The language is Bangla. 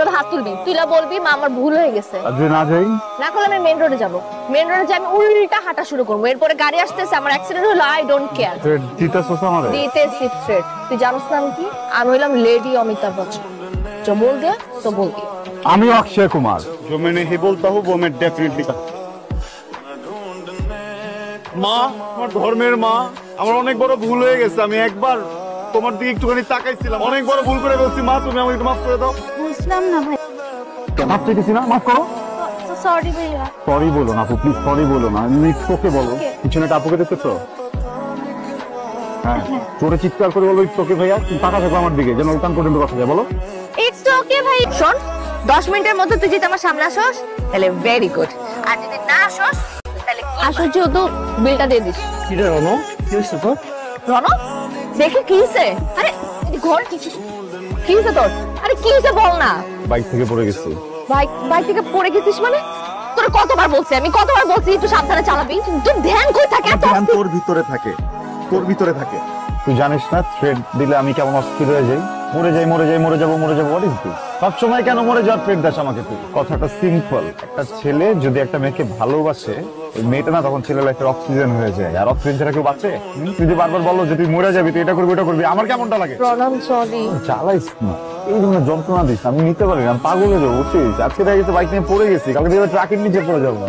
এভাবে হাত তুলবি, তুইলা বলবি মা আমার ভুল হয়ে গেছে। আর যদি না যাই? না করলে আমি মেইন রোডে যাবো। মেইন রোডে যাই আমি উল্টা হাঁটা শুরু করবো। এরপরে গাড়ি আসতেছে, আমার অ্যাক্সিডেন্ট হলো, আই ডোন্ট কেয়ার। দিতেছস আমারে? দিতেছি থ্রেট। তুই জানোস না আমি কি? আমি হইলাম লেডি অমিতাভ বচ্চন। जो बोल गया तो बोल गया। আমি অক্ষয় কুমার। जो मैं नहीं बोलता हूँ वो मैं डेफिनेटली। মা, আমার ধর্মের মা, আমার অনেক বড় ভুল হয়ে গেছে। আমি একবার তোমার দিকে একটুখানি তাকাইছিলাম, অনেক বড় ভুল করে ফেলছি। মা, তুমি আমাকে একটু মাফ করে দাও। বুঝলাম না ভাই। মাফ চাইতেছি না, মাফ করো। সরি ভাইয়া। সরি বলো না আপু, প্লিজ সরি বলো না। তোকে বলো, পিছনে টাপুকে দেখতেছো? হ্যাঁ, জোরে চিৎকার করে বলো ইটস ওকে ভাইয়া। তুমি টাকা থাকো আমার দিকে, যেন ওখান পর্যন্ত কথা যায়। বলো ইটস ওকে ভাই। শোন, 10 মিনিটের মধ্যে তুই যদি আমার সামনে আসোস তাহলে ভেরি গুড, আর যদি না আসোস তাহলে আসোস যেহেতু বিলটা দিয়ে দিস। কি রে রনো, কি হইছে তোর? রনো দেখে কি হইছে? আরে ঘর কি হইছে তোর? আরে কি হইছে বল না। বাইক থেকে পড়ে গেছি। বাইক থেকে পড়ে গেছিস মানে? তোর কতবার বলছি, আমি কতবার বলছি একটু সাবধানে চালাবি। তোর ধ্যান কই থাকে? ধ্যান তোর ভিতরে থাকে, তোর ভিতরে থাকে। তুই জানিস না থ্রেড দিলে আমি কেমন অস্থির হয়ে যাই? মরে যাই, মরে যাই, মরে যাবো, মরে যাবো। What is this? সবসময় কেন মরে যাওয়ার থ্রেড দাস আমাকে তুই? কথাটা সিম্পল। একটা ছেলে যদি একটা মেয়েকে ভালোবাসে, ওই মেয়েটা না তখন ছেলে লাইফের অক্সিজেন হয়ে যায়। আর অক্সিজেন ছাড়া কেউ বাঁচে? তুই যে বারবার বলো যে তুই মরে যাবি, তুই এটা করবি, ওটা করবি, আমার কেমনটা লাগে? প্রণাম, সরি। জ্বালাইস না, এই ধরনের যন্ত্রণা দিস আমি নিতে পারি না। আমি পাগল হয়ে যাবো, বুঝছিস? আজকে দেখা গেছে বাইক নিয়ে পড়ে গেছি, কালকে ট্রাকের নিচে পড়ে যাবো।